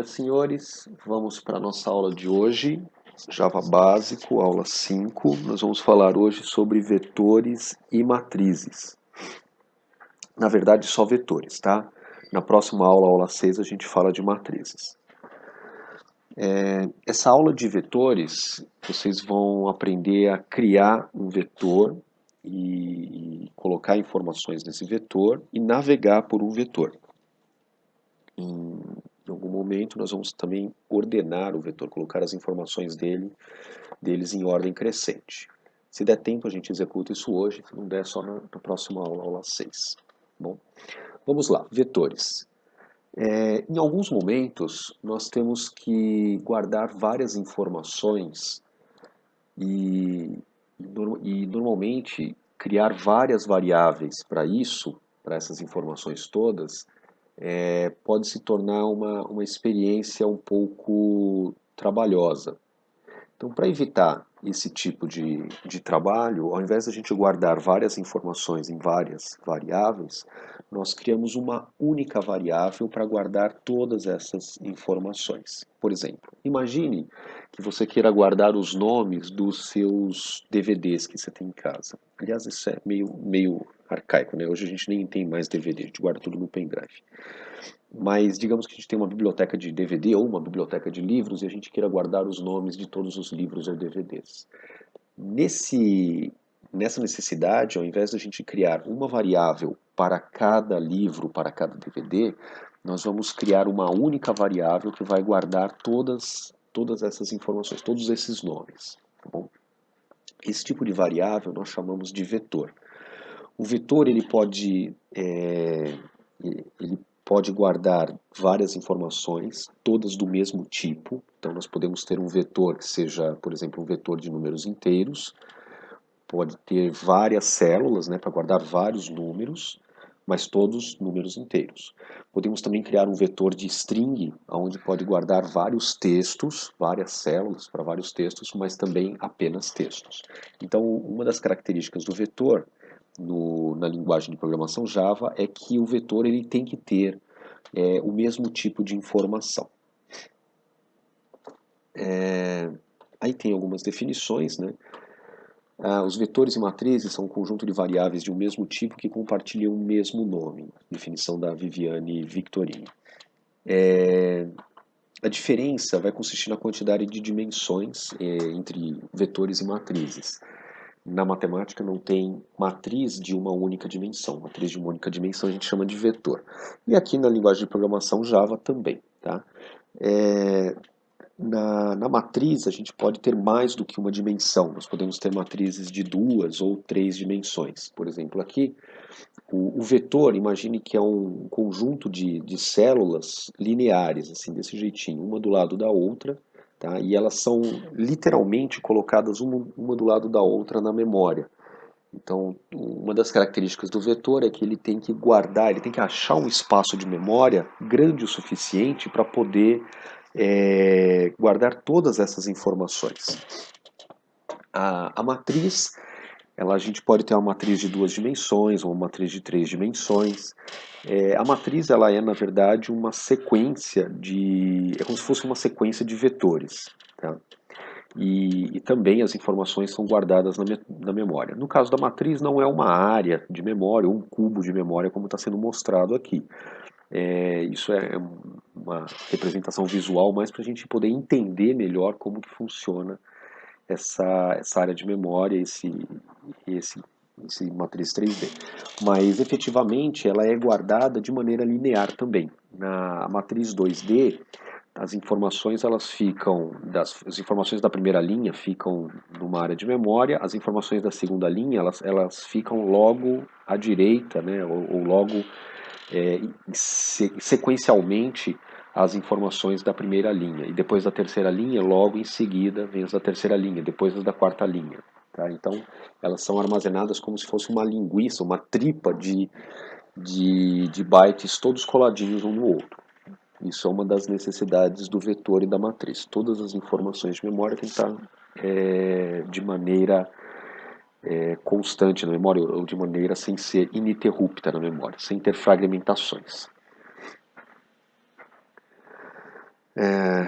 Senhoras e senhores, vamos para a nossa aula de hoje, Java Básico, aula 5. Nós vamos falar hoje sobre vetores e matrizes. Na verdade, só vetores, tá? Na próxima aula, aula 6, a gente fala de matrizes. Essa aula de vetores, vocês vão aprender a criar um vetor e colocar informações nesse vetor e navegar por um vetor. Em algum momento nós vamos também ordenar o vetor, colocar as informações deles em ordem crescente. Se der tempo a gente executa isso hoje, se não der só na próxima aula, aula 6. Bom, vamos lá, vetores. Em alguns momentos nós temos que guardar várias informações e normalmente criar várias variáveis para isso, para essas informações todas, pode se tornar uma experiência um pouco trabalhosa. Então, para evitar esse tipo de trabalho, ao invés de a gente guardar várias informações em várias variáveis, nós criamos uma única variável para guardar todas essas informações. Por exemplo, imagine que você queira guardar os nomes dos seus DVDs que você tem em casa. Aliás, isso é meio arcaico, né? Hoje a gente nem tem mais DVD, a gente guarda tudo no pendrive. Mas digamos que a gente tem uma biblioteca de DVD ou uma biblioteca de livros e a gente queira guardar os nomes de todos os livros ou DVDs. Nessa necessidade, ao invés de a gente criar uma variável para cada livro, para cada DVD, nós vamos criar uma única variável que vai guardar todas essas informações, todos esses nomes. Tá bom? Esse tipo de variável nós chamamos de vetor. O vetor ele pode guardar várias informações, todas do mesmo tipo. Então nós podemos ter um vetor que seja, por exemplo, um vetor de números inteiros, pode ter várias células, né, para guardar vários números, mas todos números inteiros. Podemos também criar um vetor de string, onde pode guardar vários textos, várias células para vários textos, mas também apenas textos. Então, uma das características do vetor na linguagem de programação Java é que o vetor ele tem que ter o mesmo tipo de informação. Aí tem algumas definições, né? Os vetores e matrizes são um conjunto de variáveis de um mesmo tipo que compartilham o mesmo nome. Definição da Viviane Victorini. A diferença vai consistir na quantidade de dimensões entre vetores e matrizes. Na matemática não tem matriz de uma única dimensão. Matriz de uma única dimensão a gente chama de vetor. E aqui na linguagem de programação Java também. Tá? Na matriz a gente pode ter mais do que uma dimensão. Nós podemos ter matrizes de 2 ou 3 dimensões. Por exemplo, aqui o vetor, imagine que é um conjunto de células lineares, assim, desse jeitinho, uma do lado da outra, tá? E elas são literalmente colocadas uma do lado da outra na memória. Então, uma das características do vetor é que ele tem que guardar, ele tem que achar um espaço de memória grande o suficiente para poder guardar todas essas informações. A matriz, a gente pode ter uma matriz de 2 dimensões ou uma matriz de 3 dimensões. A matriz ela é, na verdade, uma sequência é como se fosse uma sequência de vetores. Tá? E também as informações são guardadas na memória. No caso da matriz, não é uma área de memória ou um cubo de memória, como está sendo mostrado aqui. Isso é uma representação visual, mais para a gente poder entender melhor como que funciona essa área de memória, esse matriz 3D. Mas efetivamente ela é guardada de maneira linear também. Na matriz 2D, as informações as informações da primeira linha ficam numa área de memória, as informações da segunda linha elas ficam logo à direita, né, ou logo sequencialmente as informações da primeira linha. E depois da terceira linha, logo em seguida, vem as da terceira linha, depois as da quarta linha. Tá? Então, elas são armazenadas como se fosse uma linguiça, uma tripa de bytes todos coladinhos um no outro. Isso é uma das necessidades do vetor e da matriz. Todas as informações de memória têm que estar de maneira constante na memória, ou de maneira sem ser ininterrupta na memória, sem ter fragmentações.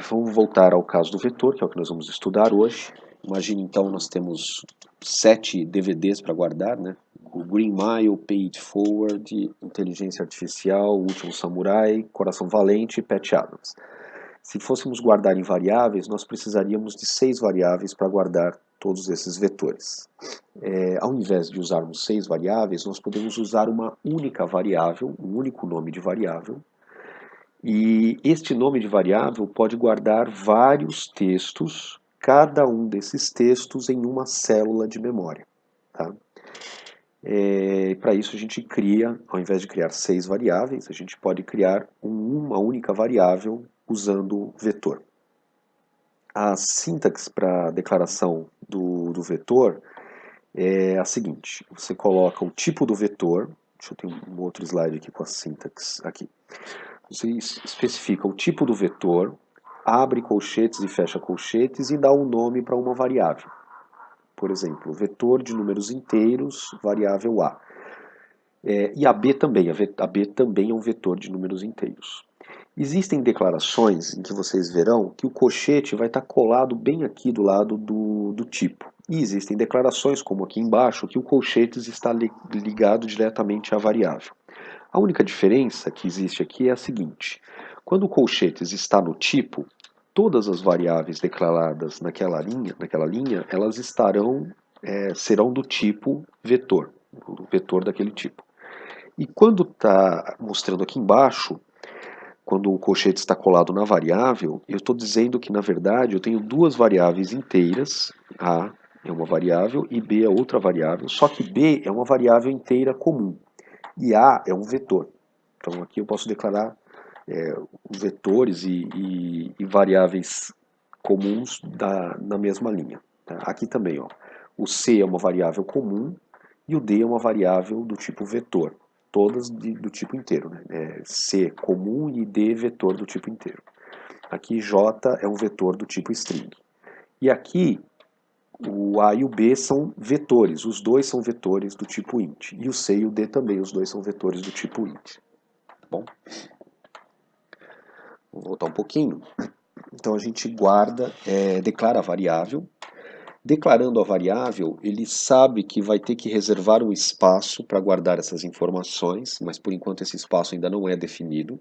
Vamos voltar ao caso do vetor, que é o que nós vamos estudar hoje. Imagine então nós temos 7 DVDs para guardar, né? O Green Mile, Pay It Forward, Inteligência Artificial, O Último Samurai, Coração Valente e Patch Adams. Se fôssemos guardar em variáveis, nós precisaríamos de 6 variáveis para guardar todos esses vetores. Ao invés de usarmos 6 variáveis, nós podemos usar uma única variável, um único nome de variável, e este nome de variável pode guardar vários textos, cada um desses textos em uma célula de memória. Tá? Para isso a gente cria, ao invés de criar 6 variáveis, a gente pode criar uma única variável usando vetor. A sintaxe para a declaração do vetor é a seguinte: você coloca o tipo do vetor, deixa eu ter um outro slide aqui com a sintaxe aqui. Você especifica o tipo do vetor, abre colchetes e fecha colchetes e dá um nome para uma variável. Por exemplo, vetor de números inteiros, variável A. E a B também, a B também é um vetor de números inteiros. Existem declarações em que vocês verão que o colchete vai estar colado bem aqui do lado do tipo. E existem declarações, como aqui embaixo, que o colchetes está ligado diretamente à variável. A única diferença que existe aqui é a seguinte: quando o colchetes está no tipo, todas as variáveis declaradas naquela linha elas serão do tipo vetor, o vetor daquele tipo. E quando está mostrando aqui embaixo, quando o colchete está colado na variável, eu estou dizendo que, na verdade, eu tenho duas variáveis inteiras, A é uma variável e B é outra variável, só que B é uma variável inteira comum e A é um vetor. Então aqui eu posso declarar vetores e variáveis comuns na mesma linha. Tá? Aqui também, ó, o C é uma variável comum e o D é uma variável do tipo vetor, todas do tipo inteiro. Né? C comum e D vetor do tipo inteiro. Aqui J é um vetor do tipo string. E aqui o A e o B são vetores, os dois são vetores do tipo int. E o C e o D também, os dois são vetores do tipo int. Tá bom? Vou voltar um pouquinho. Então a gente declara a variável. Declarando a variável, ele sabe que vai ter que reservar um espaço para guardar essas informações, mas por enquanto esse espaço ainda não é definido.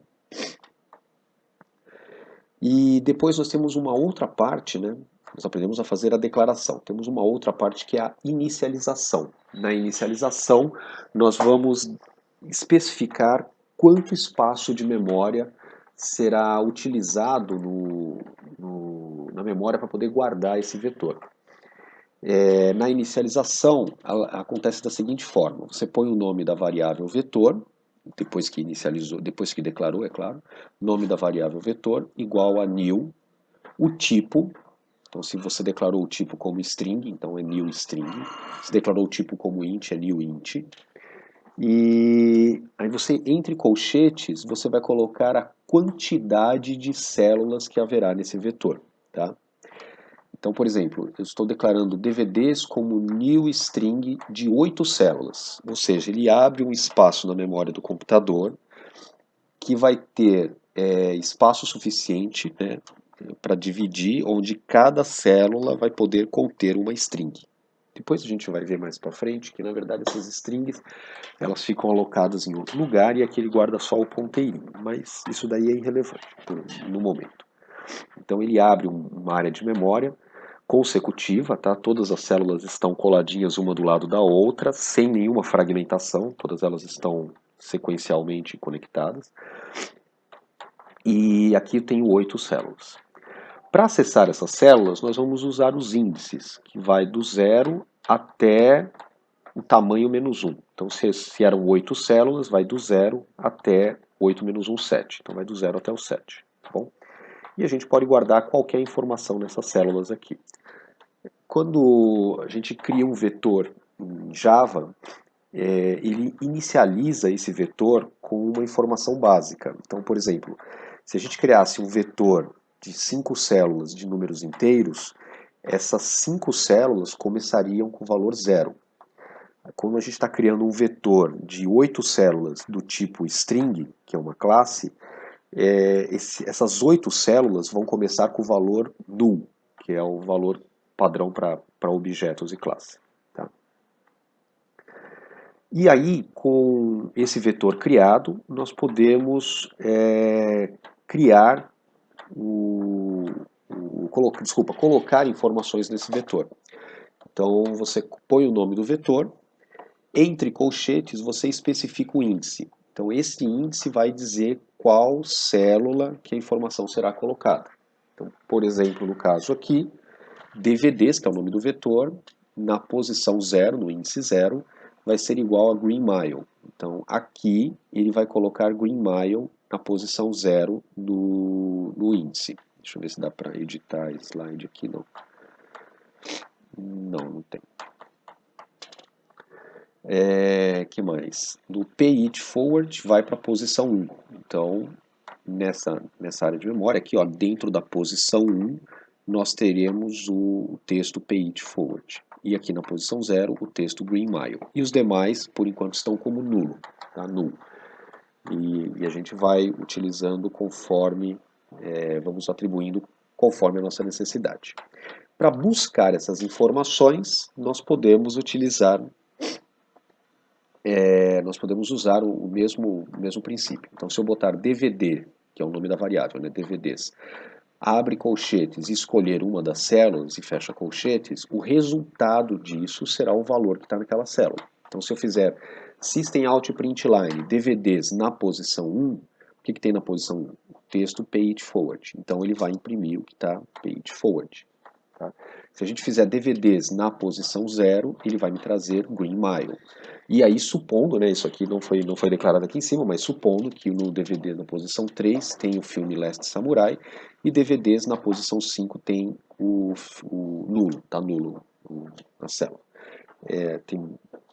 E depois nós temos uma outra parte, né? Nós aprendemos a fazer a declaração. Temos uma outra parte que é a inicialização. Na inicialização, nós vamos especificar quanto espaço de memória será utilizado na memória para poder guardar esse vetor. Na inicialização, acontece da seguinte forma: você põe o nome da variável vetor, depois que inicializou, depois que declarou, é claro, nome da variável vetor igual a new, o tipo. Então, se você declarou o tipo como string, então é new string. Se declarou o tipo como int, é new int. E aí você, entre colchetes, você vai colocar a quantidade de células que haverá nesse vetor, tá? Então, por exemplo, eu estou declarando DVDs como new string de 8 células, ou seja, ele abre um espaço na memória do computador que vai ter espaço suficiente, né, para dividir, onde cada célula vai poder conter uma string. Depois a gente vai ver mais para frente que, na verdade, essas strings elas ficam alocadas em outro lugar e aqui ele guarda só o ponteirinho, mas isso daí é irrelevante no momento. Então ele abre uma área de memória consecutiva, tá? Todas as células estão coladinhas uma do lado da outra, sem nenhuma fragmentação, todas elas estão sequencialmente conectadas. E aqui eu tenho 8 células. Para acessar essas células, nós vamos usar os índices, que vai do 0 até o tamanho menos 1. Então, se eram 8 células, vai do 0 até 8 menos 1, 7. Então, vai do 0 até o 7. Tá bom? E a gente pode guardar qualquer informação nessas células aqui. Quando a gente cria um vetor em Java, ele inicializa esse vetor com uma informação básica. Então, por exemplo, se a gente criasse um vetor de 5 células de números inteiros, essas 5 células começariam com o valor 0. Quando a gente está criando um vetor de 8 células do tipo string, que é uma classe, essas 8 células vão começar com o valor null, que é o valor padrão para objetos e classe. Tá? E aí, com esse vetor criado, nós podemos criar colocar informações nesse vetor. Então, você põe o nome do vetor, entre colchetes você especifica o índice. Então, esse índice vai dizer qual célula que a informação será colocada. Então, por exemplo, no caso aqui, DVDs, que é o nome do vetor, na posição 0, no índice 0, vai ser igual a Green Mile. Então, aqui ele vai colocar Green Mile na posição 0 no índice. Deixa eu ver se dá para editar slide aqui, não. Não tem. Que mais? Do page forward vai para a posição 1. Então, nessa área de memória, aqui ó, dentro da posição 1, nós teremos o texto page forward. E aqui na posição 0, o texto green mile. E os demais, por enquanto, estão como nulo. Tá? Null. E a gente vai utilizando conforme, vamos atribuindo conforme a nossa necessidade. Para buscar essas informações, nós podemos utilizar usar o mesmo princípio. Então, se eu botar DVD, que é o nome da variável, né, DVDs, abre colchetes e escolher uma das células e fecha colchetes, o resultado disso será o valor que está naquela célula. Então, se eu fizer System Out Print Line, DVDs na posição 1, o que tem na posição 1? O texto Page Forward. Então, ele vai imprimir o que está Page Forward. Tá? Se a gente fizer DVDs na posição 0, ele vai me trazer Green Mile. E aí, supondo, né, isso aqui não foi declarado aqui em cima, mas supondo que no DVD na posição 3 tem o filme Last Samurai e DVDs na posição 5 tem o nulo, tá nulo na célula.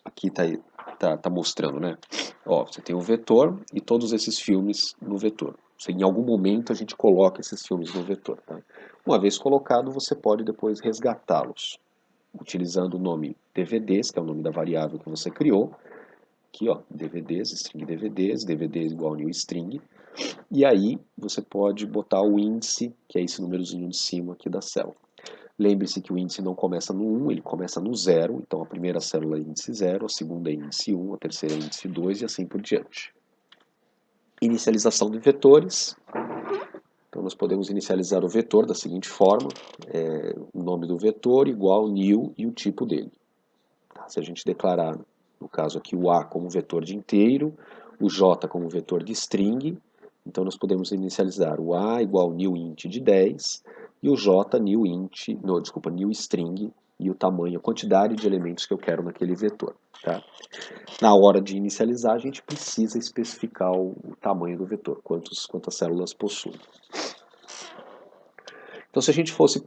Aqui tá mostrando, né? Ó, você tem o vetor e todos esses filmes no vetor. Em algum momento a gente coloca esses filmes no vetor. Tá? Uma vez colocado, você pode depois resgatá-los, utilizando o nome DVDs, que é o nome da variável que você criou. Aqui, ó, DVDs, string DVDs, DVDs igual new string. E aí você pode botar o índice, que é esse númerozinho de cima aqui da célula. Lembre-se que o índice não começa no 1, ele começa no 0, então a primeira célula é índice 0, a segunda é índice 1, a terceira é índice 2 e assim por diante. Inicialização de vetores. Então nós podemos inicializar o vetor da seguinte forma, o nome do vetor igual new e o tipo dele. Se a gente declarar, no caso aqui, o A como vetor de inteiro, o J como vetor de string, então nós podemos inicializar o A igual new int de 10 e o J new string e o tamanho, a quantidade de elementos que eu quero naquele vetor. Tá? Na hora de inicializar, a gente precisa especificar o tamanho do vetor, quantas células possui. Então, se a gente fosse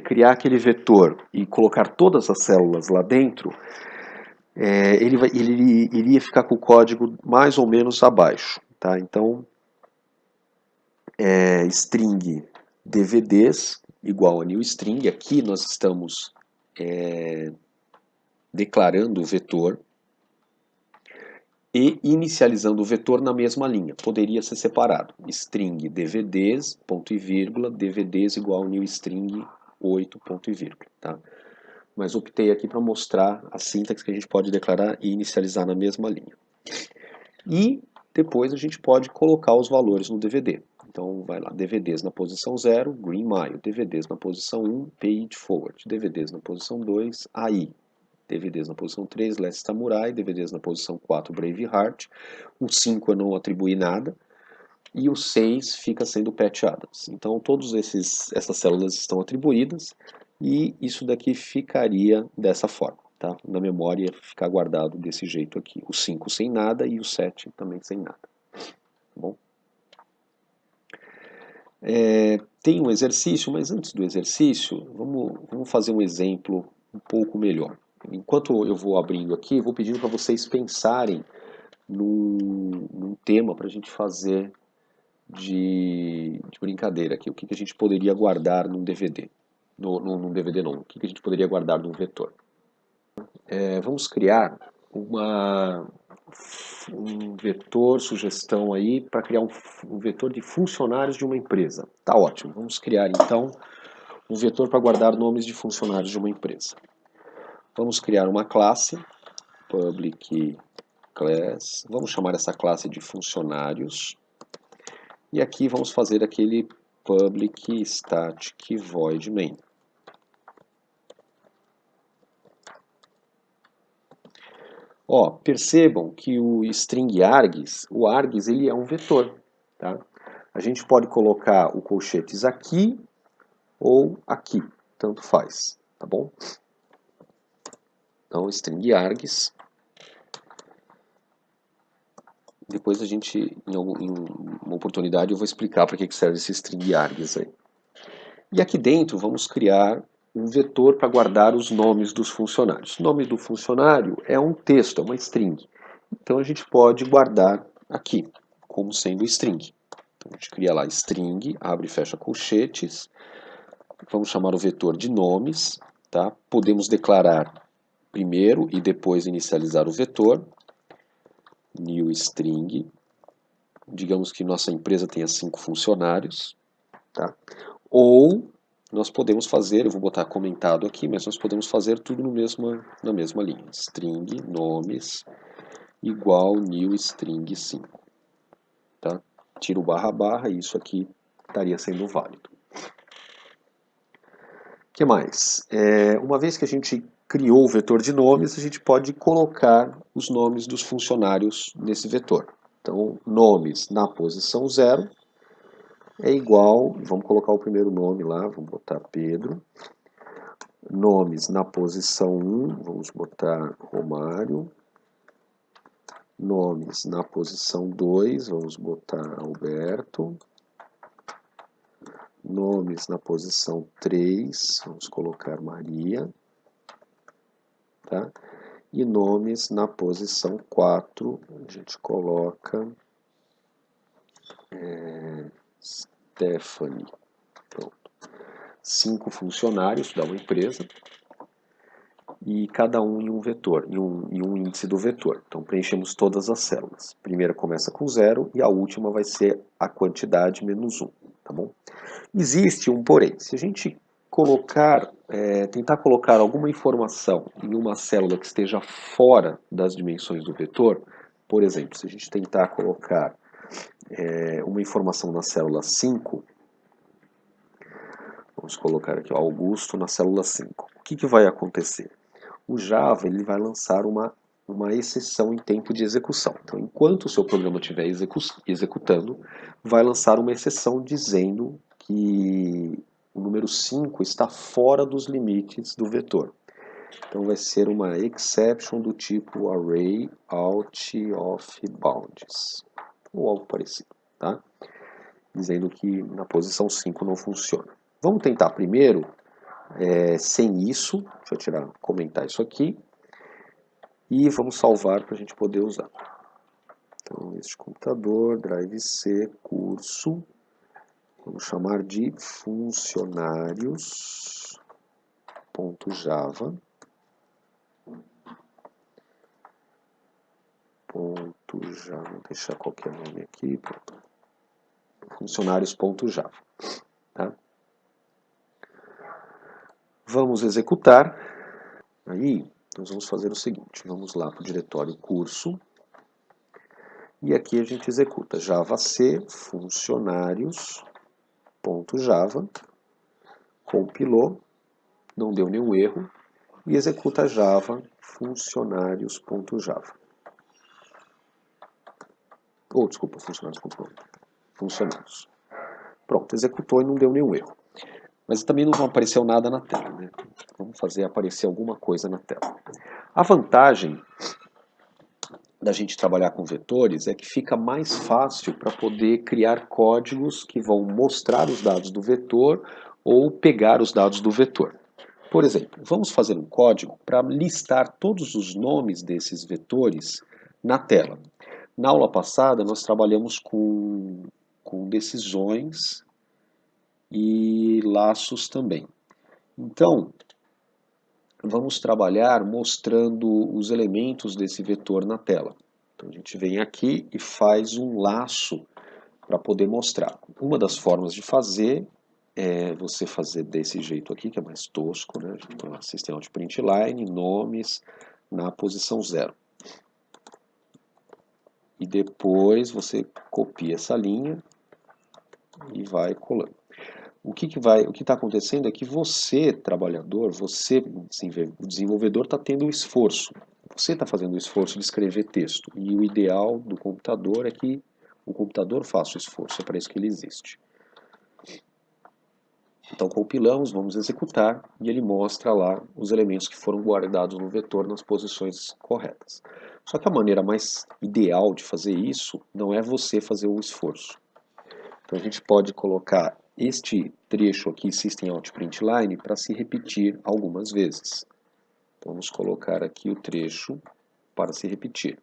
criar aquele vetor e colocar todas as células lá dentro, ele iria ficar com o código mais ou menos abaixo. Tá? Então, string DVDs igual a new string. Aqui nós estamos declarando o vetor e inicializando o vetor na mesma linha. Poderia ser separado. String DVDs, ponto e vírgula, DVDs igual a new string 8, ponto e vírgula. Tá? Mas optei aqui para mostrar a sintaxe que a gente pode declarar e inicializar na mesma linha. E depois a gente pode colocar os valores no DVD. Então vai lá, DVDs na posição 0, Green Mile, DVDs na posição 1, Page Forward, DVDs na posição 2, AI, DVDs na posição 3, Last Samurai, DVDs na posição 4, Braveheart, o 5 eu não atribuí nada, e o 6 fica sendo Patch Adams. Então todas essas células estão atribuídas, e isso daqui ficaria dessa forma. Tá? Na memória ficar guardado desse jeito aqui. O 5 sem nada e o 7 também sem nada. Tá bom? Tem um exercício, mas antes do exercício, vamos fazer um exemplo um pouco melhor. Enquanto eu vou abrindo aqui, vou pedindo para vocês pensarem num tema para a gente fazer de brincadeira aqui. O que a gente poderia guardar num DVD? Num DVD não. O que a gente poderia guardar num vetor? Vamos criar um vetor, sugestão aí, para criar um vetor de funcionários de uma empresa. Tá ótimo, vamos criar então um vetor para guardar nomes de funcionários de uma empresa. Vamos criar uma classe, public class, vamos chamar essa classe de funcionários, e aqui vamos fazer aquele public static void main. Ó, percebam que o string args, o args ele é um vetor, tá? A gente pode colocar o colchetes aqui ou aqui, tanto faz, tá bom? Então, string args. Depois a gente, em uma oportunidade, eu vou explicar para que serve esse string args aí. E aqui dentro vamos criar um vetor para guardar os nomes dos funcionários. O nome do funcionário é um texto, é uma string. Então a gente pode guardar aqui, como sendo string. Então a gente cria lá string, abre e fecha colchetes. Vamos chamar o vetor de nomes. Tá? Podemos declarar primeiro e depois inicializar o vetor. New string. Digamos que nossa empresa tenha 5 funcionários. Tá? Ou nós podemos fazer, eu vou botar comentado aqui, mas nós podemos fazer tudo na mesma linha. String nomes igual new string 5. Tá? Tiro barra barra e isso aqui estaria sendo válido. O que mais? Uma vez que a gente criou o vetor de nomes, a gente pode colocar os nomes dos funcionários nesse vetor. Então, nomes na posição 0 é igual, vamos colocar o primeiro nome lá, vamos botar Pedro. Nomes na posição 1, vamos botar Romário. Nomes na posição 2, vamos botar Alberto. Nomes na posição 3, vamos colocar Maria. Tá? E nomes na posição 4, a gente coloca Stephanie. Pronto. 5 funcionários da uma empresa e cada um em um vetor, em um índice do vetor. Então preenchemos todas as células. A primeira começa com 0 e a última vai ser a quantidade menos 1. Tá bom? Existe um porém. Se a gente tentar colocar alguma informação em uma célula que esteja fora das dimensões do vetor, por exemplo, se a gente tentar colocar uma informação na célula 5, vamos colocar aqui Augusto na célula 5. O que vai acontecer? O Java ele vai lançar uma exceção em tempo de execução. Então, enquanto o seu programa estiver executando, vai lançar uma exceção dizendo que o número 5 está fora dos limites do vetor. Então vai ser uma exception do tipo array out of bounds, ou algo parecido, tá? Dizendo que na posição 5 não funciona. Vamos tentar primeiro sem isso, deixa eu comentar isso aqui, e vamos salvar para a gente poder usar. Então, este computador, drive C, curso, vamos chamar de funcionários.java. Vou deixar qualquer nome aqui, pronto. Funcionários.java. Tá? Vamos executar. Aí, nós vamos fazer o seguinte, vamos lá para o diretório curso, e aqui a gente executa javac funcionários.java, compilou, não deu nenhum erro, e executa java funcionários.java. Desculpa, funcionários. Pronto, executou e não deu nenhum erro. Mas também não apareceu nada na tela, né? Vamos fazer aparecer alguma coisa na tela. A vantagem da gente trabalhar com vetores é que fica mais fácil para poder criar códigos que vão mostrar os dados do vetor ou pegar os dados do vetor. Por exemplo, vamos fazer um código para listar todos os nomes desses vetores na tela. Na aula passada, nós trabalhamos com decisões e laços também. Então, vamos trabalhar mostrando os elementos desse vetor na tela. Então, Então a gente vem aqui e faz um laço para poder mostrar. Uma das formas de fazer é você fazer desse jeito aqui, que é mais tosco, né? A gente põe lá System Out Print Line, nomes, na posição 0. E depois você copia essa linha e vai colando. O que está acontecendo é que você, trabalhador, você, desenvolvedor, está tendo um esforço. Você está fazendo o esforço de escrever texto. E o ideal do computador é que o computador faça o esforço. É para isso que ele existe. Então compilamos, vamos executar e ele mostra lá os elementos que foram guardados no vetor nas posições corretas. Só que a maneira mais ideal de fazer isso não é você fazer o esforço. Então a gente pode colocar este trecho aqui, System Out Print Line, para se repetir algumas vezes. Então vamos colocar aqui o trecho para se repetir.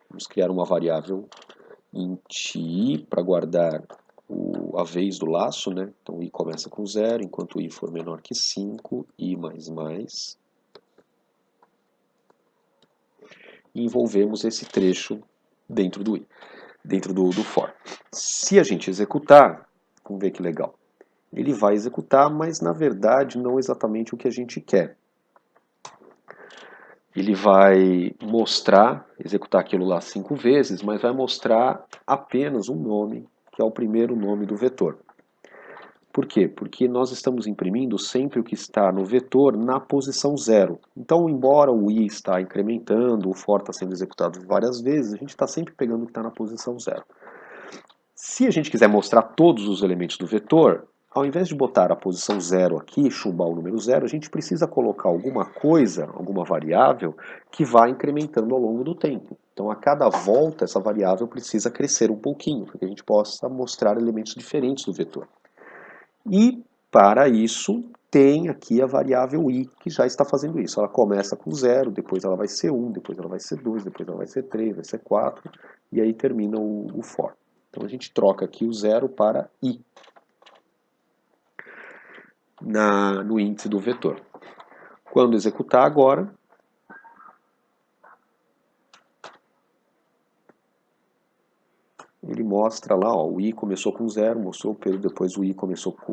Vamos criar uma variável int i para guardar a vez do laço, né? Então i começa com 0, enquanto i for menor que 5, i mais. E envolvemos esse trecho dentro do i, dentro do for. Se a gente executar, vamos ver que legal. Ele vai executar, mas na verdade não exatamente o que a gente quer. Ele vai mostrar, executar aquilo lá 5 vezes, mas vai mostrar apenas um nome, que é o primeiro nome do vetor. Por quê? Porque nós estamos imprimindo sempre o que está no vetor na posição 0. Então, embora o i está incrementando, o for está sendo executado várias vezes, a gente está sempre pegando o que está na posição 0. Se a gente quiser mostrar todos os elementos do vetor, ao invés de botar a posição 0 aqui, chumbar o número 0, a gente precisa colocar alguma coisa, alguma variável, que vai incrementando ao longo do tempo. Então, a cada volta, essa variável precisa crescer um pouquinho, para que a gente possa mostrar elementos diferentes do vetor. E, para isso, tem aqui a variável i, que já está fazendo isso. Ela começa com 0, depois ela vai ser 1, depois ela vai ser 2, depois ela vai ser 3, vai ser 4, e aí termina o for. Então a gente troca aqui o 0 para i no índice do vetor. Quando executar agora, ele mostra lá, ó, o i começou com 0, mostrou o Pedro, depois o i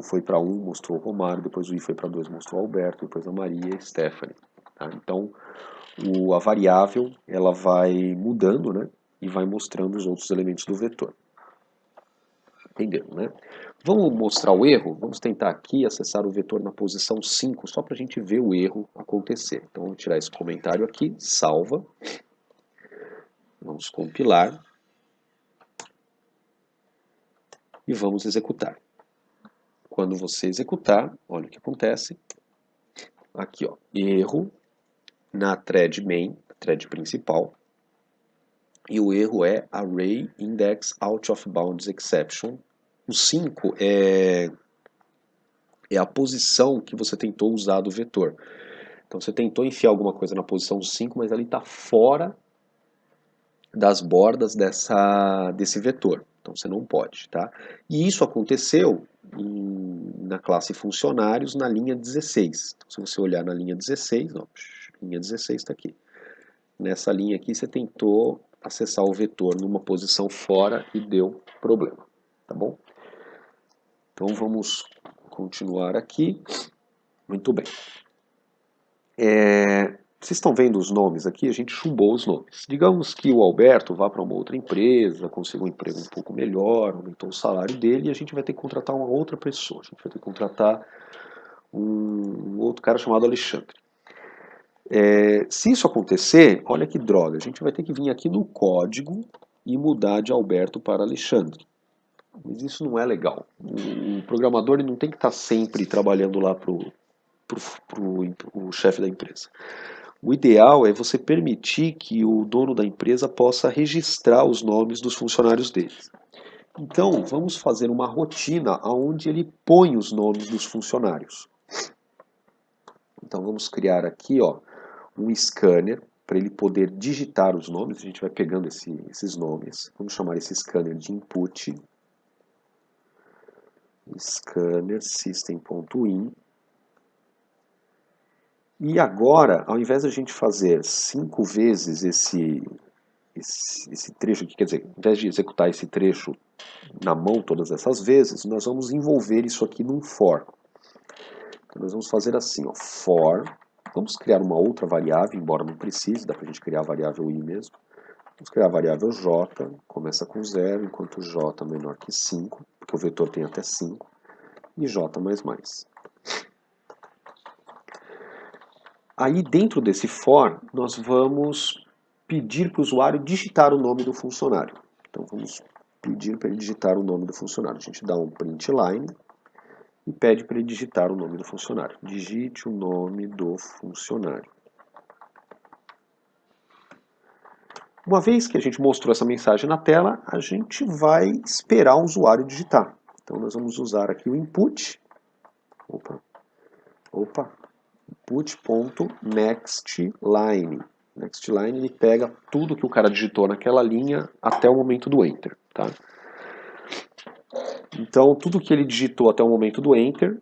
foi para 1, mostrou o Romário, depois o i foi para 2, mostrou o Alberto, depois a Maria e a Stephanie. Tá? Então, a variável ela vai mudando, né, e vai mostrando os outros elementos do vetor. Entenderam, né? Vamos mostrar o erro? Vamos tentar aqui acessar o vetor na posição 5, só para a gente ver o erro acontecer. Então vamos tirar esse comentário aqui, salva. Vamos compilar. E vamos executar. Quando você executar, olha o que acontece. Aqui, ó, erro na thread main, thread principal. E o erro é array index out of bounds exception. O 5 é a posição que você tentou usar do vetor. Então você tentou enfiar alguma coisa na posição 5, mas ela está fora das bordas desse vetor. Então você não pode, tá? E isso aconteceu na classe funcionários na linha 16. Então, se você olhar na linha 16, ó, linha 16 está aqui. Nessa linha aqui você tentou acessar o vetor numa posição fora e deu problema, tá bom? Então vamos continuar aqui. Muito bem. Vocês estão vendo os nomes aqui? A gente chumbou os nomes. Digamos que o Alberto vá para uma outra empresa, consiga um emprego um pouco melhor, aumentou o salário dele e a gente vai ter que contratar uma outra pessoa. A gente vai ter que contratar um outro cara chamado Alexandre. Se isso acontecer, olha que droga, a gente vai ter que vir aqui no código e mudar de Alberto para Alexandre. Mas isso não é legal. O programador ele não tem que estar sempre trabalhando lá para o chefe da empresa. O ideal é você permitir que o dono da empresa possa registrar os nomes dos funcionários dele. Então, vamos fazer uma rotina onde ele põe os nomes dos funcionários. Então, vamos criar aqui, ó, um scanner para ele poder digitar os nomes. A gente vai pegando esses nomes. Vamos chamar esse scanner de input. Scanner system.in. E agora, ao invés de a gente fazer 5 vezes esse trecho aqui, quer dizer, ao invés de executar esse trecho na mão todas essas vezes, nós vamos envolver isso aqui num for. Então nós vamos fazer assim, ó, for, vamos criar uma outra variável, embora não precise, dá pra gente criar a variável i mesmo. Vamos criar a variável j, começa com 0, enquanto j é menor que 5, porque o vetor tem até 5, e j mais mais. Aí dentro desse for, nós vamos pedir para o usuário digitar o nome do funcionário. Então vamos pedir para ele digitar o nome do funcionário. A gente dá um print line e pede para ele digitar o nome do funcionário. Digite o nome do funcionário. Uma vez que a gente mostrou essa mensagem na tela, a gente vai esperar o usuário digitar. Então nós vamos usar aqui o input. Input.nextLine. NextLine ele pega tudo que o cara digitou naquela linha até o momento do Enter. Tá? Então, tudo que ele digitou até o momento do Enter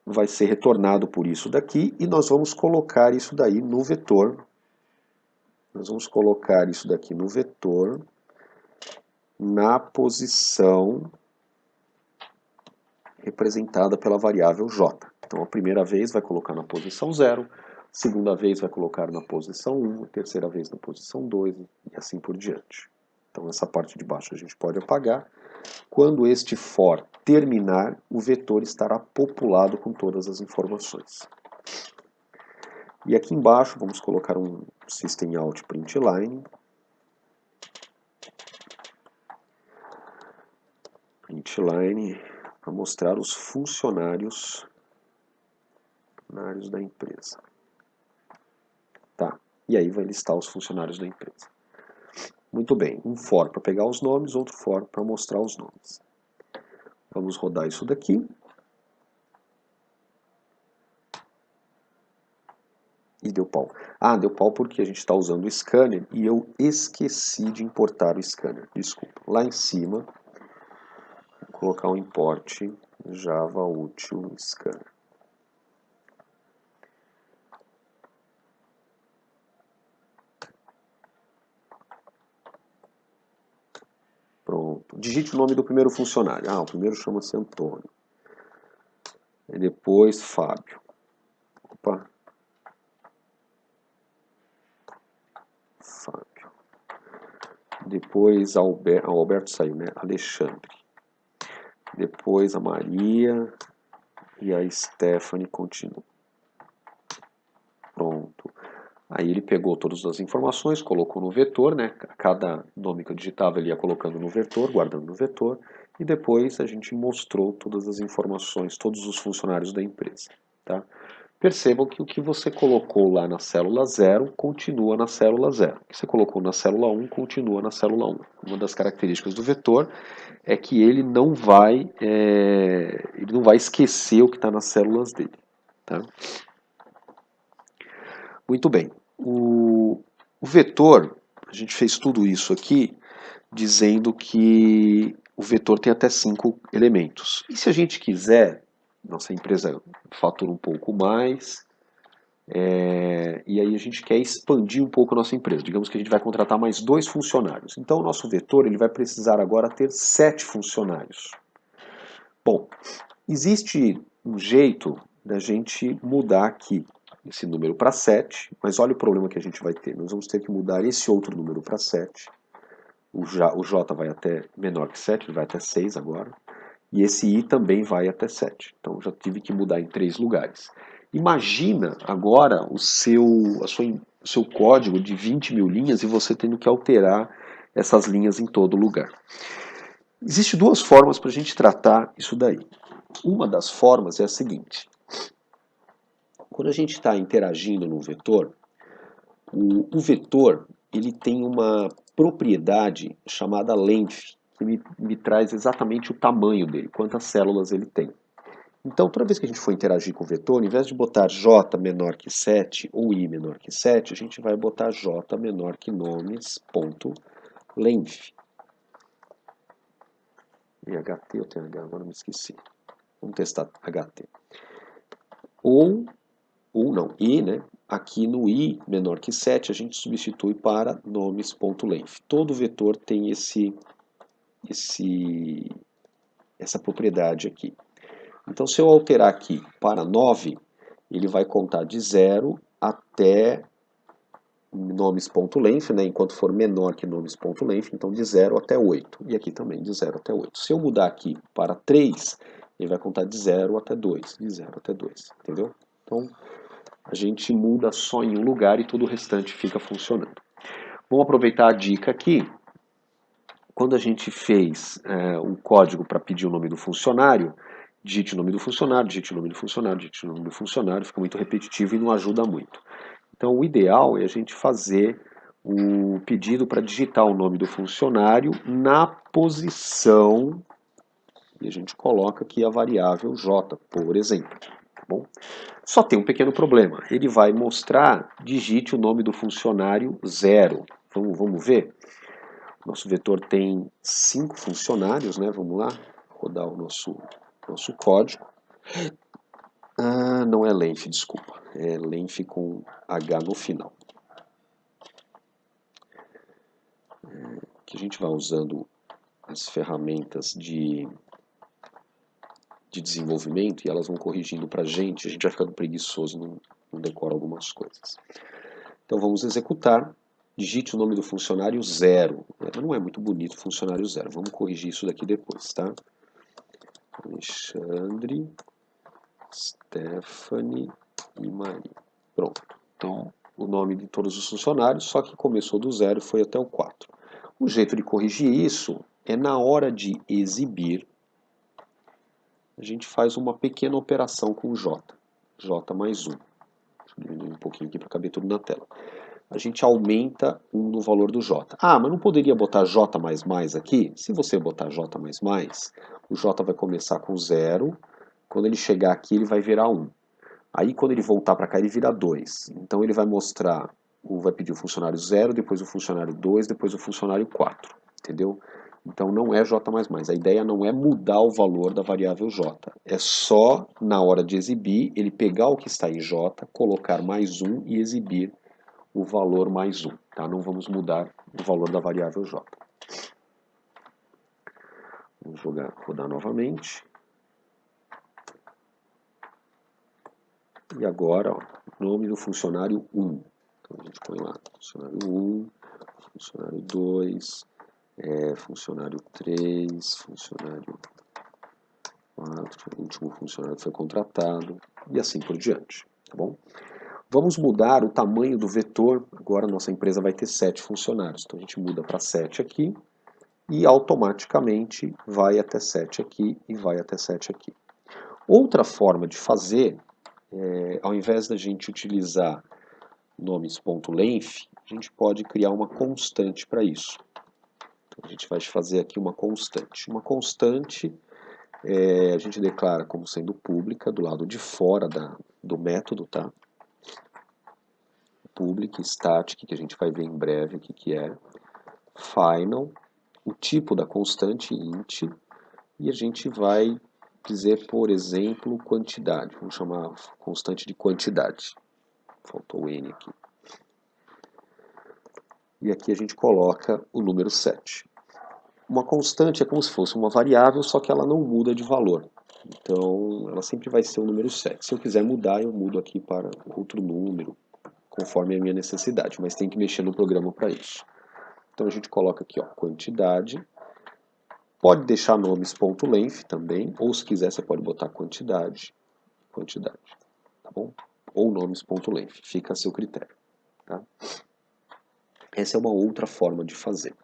vai ser retornado por isso daqui e nós vamos colocar isso daí no vetor. Nós vamos colocar isso daqui no vetor na posição representada pela variável j. Então, a primeira vez vai colocar na posição 0, segunda vez vai colocar na posição 1, terceira vez na posição 2 e assim por diante. Então, essa parte de baixo a gente pode apagar. Quando este for terminar, o vetor estará populado com todas as informações. E aqui embaixo vamos colocar um system out println. Println para mostrar os funcionários da empresa. Tá. E aí vai listar os funcionários da empresa. Muito bem, um for para pegar os nomes, outro for para mostrar os nomes. Vamos rodar isso daqui. E deu pau. Ah, deu pau porque a gente está usando o scanner e eu esqueci de importar o scanner. Desculpa. Lá em cima, vou colocar um import Java útil scanner. Pronto. Digite o nome do primeiro funcionário. Ah, o primeiro chama-se Antônio. E depois Fábio. Opa. Fábio. Depois Alberto, Alberto saiu, né? Alexandre. Depois a Maria e a Stephanie continuam. Pronto. Aí ele pegou todas as informações, colocou no vetor, né? Cada nome que eu digitava ele ia colocando no vetor, guardando no vetor, e depois a gente mostrou todas as informações, todos os funcionários da empresa. Tá? Percebam que o que você colocou lá na célula 0 continua na célula 0. O que você colocou na célula 1 continua na célula 1. Uma das características do vetor é que ele não vai esquecer o que está nas células dele. Tá? Muito bem. O vetor, a gente fez tudo isso aqui dizendo que o vetor tem até 5 elementos. E se a gente quiser, nossa empresa fatura um pouco mais, e aí a gente quer expandir um pouco a nossa empresa. Digamos que a gente vai contratar mais 2 funcionários. Então o nosso vetor ele vai precisar agora ter 7 funcionários. Bom, existe um jeito da gente mudar aqui esse número para 7, mas olha o problema que a gente vai ter. Nós vamos ter que mudar esse outro número para 7. O J vai até menor que 7, ele vai até 6 agora. E esse I também vai até 7. Então já tive que mudar em 3 lugares. Imagina agora o seu código de 20 mil linhas e você tendo que alterar essas linhas em todo lugar. Existem 2 formas para a gente tratar isso daí. Uma das formas é a seguinte. Quando a gente está interagindo no vetor, o vetor ele tem uma propriedade chamada length, que me traz exatamente o tamanho dele, quantas células ele tem. Então, toda vez que a gente for interagir com o vetor, ao invés de botar j menor que 7 ou i menor que 7, a gente vai botar j menor que nomes.length. E ht ou th, agora me esqueci. Vamos testar ht. Ou ou não, e, né? Aqui no i menor que 7 a gente substitui para nomes.length. Todo vetor tem essa propriedade aqui. Então, se eu alterar aqui para 9, ele vai contar de 0 até nomes.length, né, enquanto for menor que nomes.length, então de 0 até 8. E aqui também de 0 até 8. Se eu mudar aqui para 3, ele vai contar de 0 até 2, de 0 até 2, entendeu? Então, a gente muda só em um lugar e todo o restante fica funcionando. Vamos aproveitar a dica aqui. Quando a gente fez o código para pedir o nome do funcionário, digite o nome do funcionário, digite o nome do funcionário, digite o nome do funcionário, fica muito repetitivo e não ajuda muito. Então, o ideal é a gente fazer o pedido para digitar o nome do funcionário na posição, e a gente coloca aqui a variável j, por exemplo. Tá bom? Só tem um pequeno problema. Ele vai mostrar, digite o nome do funcionário 0. Vamos ver? Nosso vetor tem 5 funcionários, né? Vamos lá, rodar o nosso código. Não é length, desculpa. É length com H no final. Que a gente vai usando as ferramentas de desenvolvimento e elas vão corrigindo para a gente vai ficando preguiçoso, não decora algumas coisas. Então vamos executar, digite o nome do funcionário 0. Não é muito bonito funcionário 0, vamos corrigir isso daqui depois, tá? Alexandre, Stephanie e Maria. Pronto. Então, o nome de todos os funcionários, só que começou do 0 e foi até o 4. O jeito de corrigir isso é na hora de exibir, a gente faz uma pequena operação com J. J mais 1. Deixa eu diminuir um pouquinho aqui para caber tudo na tela. A gente aumenta 1 no valor do J. Ah, mas não poderia botar J aqui? Se você botar J, o J vai começar com 0. Quando ele chegar aqui, ele vai virar 1. Aí, quando ele voltar para cá, ele vira 2. Então, ele vai mostrar, vai pedir o funcionário 0, depois o funcionário 2, depois o funcionário 4. Entendeu? Então, não é J++. A ideia não é mudar o valor da variável J. É só, na hora de exibir, ele pegar o que está em J, colocar mais 1 e exibir o valor mais 1. Tá? Não vamos mudar o valor da variável J. Vamos rodar novamente. E agora, ó, nome do funcionário 1. Então a gente põe lá funcionário 1, funcionário 2, funcionário 3, funcionário 4, o último funcionário que foi contratado, e assim por diante. Tá bom? Vamos mudar o tamanho do vetor. Agora a nossa empresa vai ter 7 funcionários. Então a gente muda para 7 aqui e automaticamente vai até 7 aqui e vai até 7 aqui. Outra forma de fazer, ao invés da gente utilizar nomes.length, a gente pode criar uma constante para isso. Então a gente vai fazer aqui uma constante. Uma constante a gente declara como sendo pública do lado de fora do método, tá? Public, static, que a gente vai ver em breve o que é. Final, o tipo da constante int, e a gente vai dizer, por exemplo, quantidade. Vamos chamar constante de quantidade. Faltou o n aqui. E aqui a gente coloca o número 7. Uma constante é como se fosse uma variável, só que ela não muda de valor. Então, ela sempre vai ser o número 7. Se eu quiser mudar, eu mudo aqui para outro número, conforme a minha necessidade, mas tem que mexer no programa para isso. Então, a gente coloca aqui, ó, quantidade. Pode deixar nomes.length também, ou se quiser, você pode botar quantidade, tá bom? Ou nomes.length, fica a seu critério, tá? Essa é uma outra forma de fazer.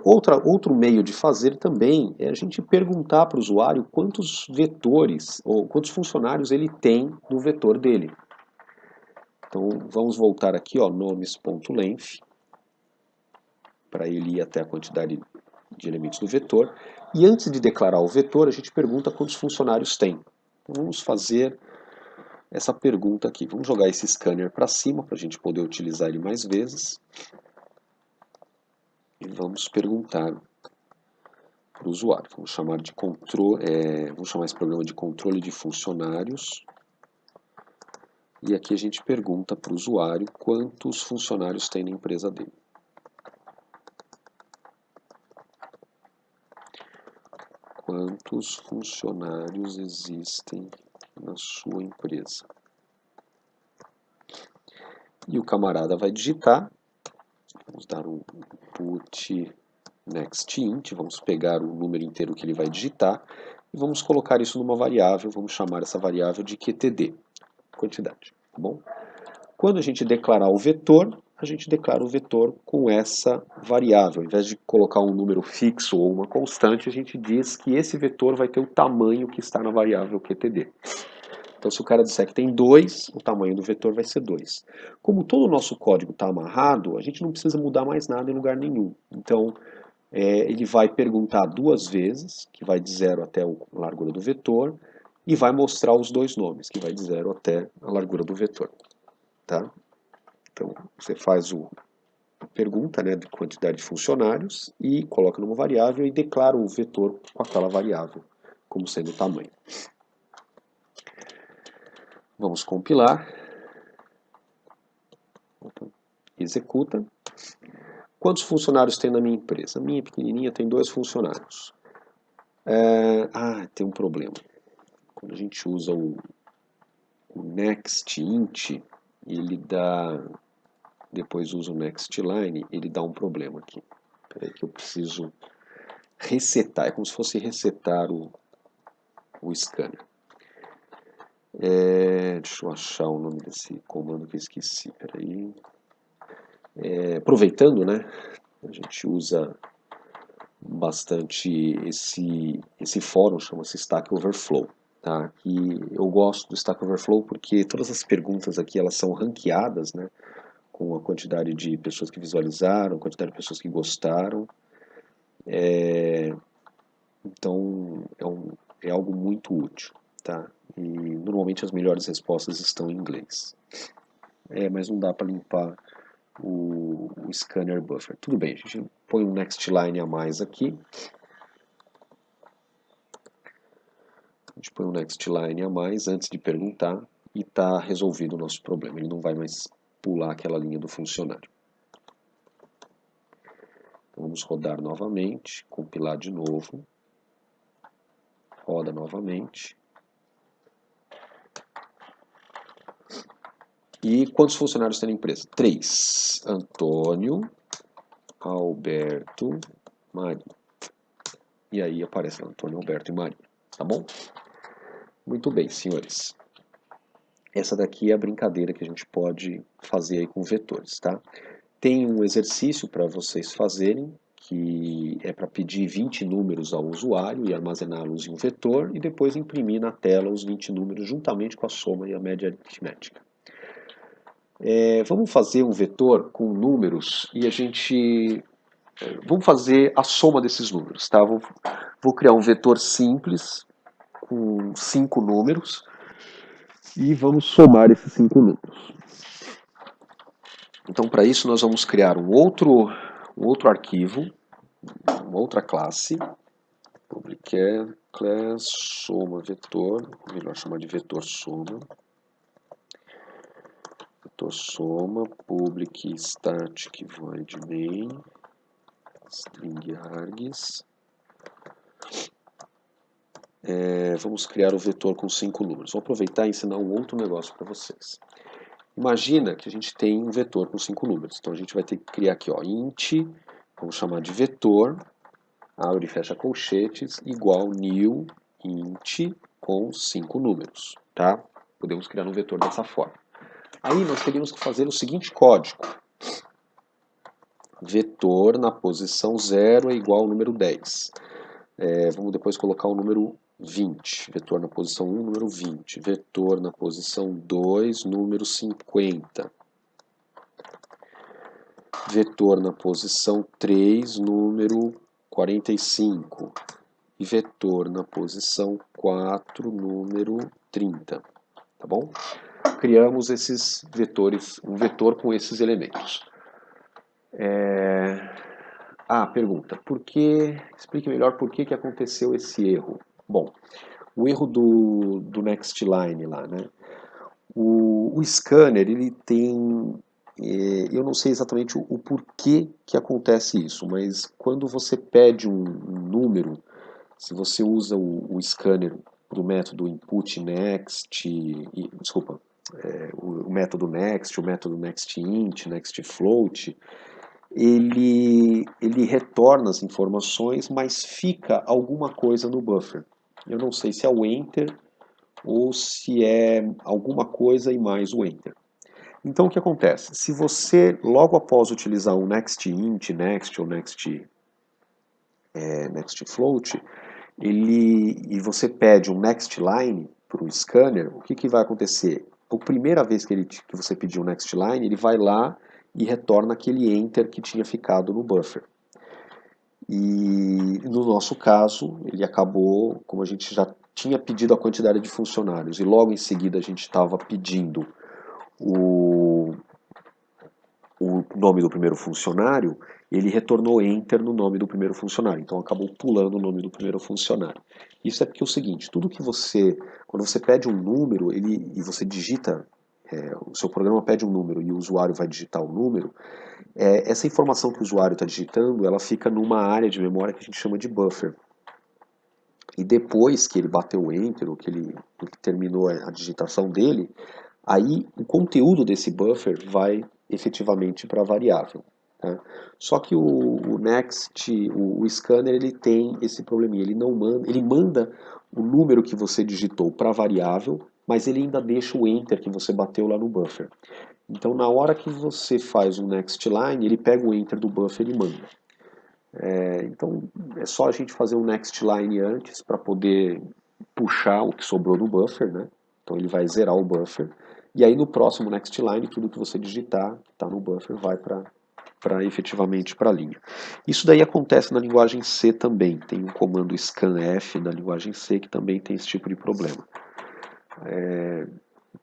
Outro meio de fazer também é a gente perguntar para o usuário quantos vetores ou quantos funcionários ele tem no vetor dele. Então vamos voltar aqui, ó, nomes.length, para ele ir até a quantidade de elementos do vetor. E antes de declarar o vetor, a gente pergunta quantos funcionários tem. Então, vamos fazer essa pergunta aqui. Vamos jogar esse scanner para cima para a gente poder utilizar ele mais vezes. E vamos perguntar para o usuário. Vamos chamar esse programa de controle de funcionários. E aqui a gente pergunta para o usuário quantos funcionários tem na empresa dele. Quantos funcionários existem na sua empresa? E o camarada vai digitar. Vamos dar um put next int, vamos pegar o número inteiro que ele vai digitar e vamos colocar isso numa variável, vamos chamar essa variável de QTD, quantidade, tá bom? Quando a gente declarar o vetor, a gente declara o vetor com essa variável. Ao invés de colocar um número fixo ou uma constante, a gente diz que esse vetor vai ter o tamanho que está na variável QTD. Então, se o cara disser que tem 2, o tamanho do vetor vai ser 2. Como todo o nosso código está amarrado, a gente não precisa mudar mais nada em lugar nenhum. Então, ele vai perguntar 2 vezes, que vai de 0 até a largura do vetor, e vai mostrar os dois nomes, que vai de 0 até a largura do vetor. Tá? Então, você faz a pergunta, né, de quantidade de funcionários e coloca numa variável e declara o vetor com aquela variável, como sendo o tamanho. Vamos compilar. Executa. Quantos funcionários tem na minha empresa? A minha pequenininha tem 2 funcionários. Tem um problema. Quando a gente usa o next int, ele dá... Depois usa o next line, ele dá um problema aqui. Espera aí que eu preciso resetar. É como se fosse resetar o scanner. Deixa eu achar o nome desse comando que eu esqueci. Espera aí. Aproveitando, né? A gente usa bastante esse fórum, chama-se Stack Overflow. Tá? E eu gosto do Stack Overflow porque todas as perguntas aqui elas são ranqueadas, né? Com a quantidade de pessoas que visualizaram, a quantidade de pessoas que gostaram. Então é algo muito útil. Tá? E normalmente as melhores respostas estão em inglês. Mas não dá para limpar o scanner buffer. Tudo bem, a gente põe um next line a mais aqui. A gente põe um next line a mais antes de perguntar e está resolvido o nosso problema. Ele não vai mais pular aquela linha do funcionário. Então, vamos rodar novamente, compilar de novo. Roda novamente. E quantos funcionários tem na empresa? 3. Antônio, Alberto, Maria. E aí aparece Antônio, Alberto e Maria. Tá bom? Muito bem, senhores. Essa daqui é a brincadeira que a gente pode fazer aí com vetores, tá? Tem um exercício para vocês fazerem, que é para pedir 20 números ao usuário e armazená-los em um vetor e depois imprimir na tela os 20 números juntamente com a soma e a média aritmética. Vamos fazer um vetor com números e a gente... Vamos fazer a soma desses números, tá? Vou criar um vetor simples com 5 números e vamos somar esses 5 números. Então, para isso, nós vamos criar um outro arquivo, uma outra classe, public class soma vetor, melhor chamar de vetor soma. Vetor soma, public static void main, string args. Vamos criar o vetor com 5 números. Vou aproveitar e ensinar um outro negócio para vocês. Imagina que a gente tem um vetor com 5 números. Então a gente vai ter que criar aqui, ó, int, vamos chamar de vetor, abre e fecha colchetes, igual new int com 5 números, tá? Podemos criar um vetor dessa forma. Aí nós teríamos que fazer o seguinte código. Vetor na posição 0 é igual ao número 10. Vamos depois colocar o número 20. Vetor na posição 1, número 20. Vetor na posição 2, número 50. Vetor na posição 3, número 45. E vetor na posição 4, número 30. Tá bom? Criamos esses vetores, um vetor com esses elementos. Pergunta. Explique melhor por que aconteceu esse erro. Bom, o erro do next line lá, né? O O scanner, ele tem... eu não sei exatamente o porquê que acontece isso, mas quando você pede um número, se você usa o scanner para o método input next, desculpa, o método next, o método nextInt, nextFloat, ele retorna as informações, mas fica alguma coisa no buffer. Eu não sei se é o enter ou se é alguma coisa e mais o enter. Então o que acontece? Se você, logo após utilizar um nextInt, next ou nextFloat, e você pede um next line para o scanner, o que vai acontecer? A primeira vez que você pedir um next line, ele vai lá e retorna aquele enter que tinha ficado no buffer. E no nosso caso, ele acabou, como a gente já tinha pedido a quantidade de funcionários e logo em seguida a gente estava pedindo o nome do primeiro funcionário, ele retornou enter no nome do primeiro funcionário, então acabou pulando o nome do primeiro funcionário. Isso é porque é o seguinte, tudo que você, quando você pede um número e você digita, o seu programa pede um número e o usuário vai digitar o número, essa informação que o usuário está digitando, ela fica numa área de memória que a gente chama de buffer. E depois que ele bateu o enter, ou que ele terminou a digitação dele, aí o conteúdo desse buffer vai efetivamente para a variável. Tá? Só que o next, o scanner, ele tem esse probleminha, ele manda o número que você digitou para a variável, mas ele ainda deixa o enter que você bateu lá no buffer. Então, na hora que você faz um next line, ele pega o enter do buffer e manda. Então, é só a gente fazer um next line antes para poder puxar o que sobrou no buffer, né? Então, ele vai zerar o buffer. E aí, no próximo next line, tudo que você digitar, que está no buffer, vai para efetivamente para a linha. Isso daí acontece na linguagem C também. Tem um comando scanf na linguagem C que também tem esse tipo de problema.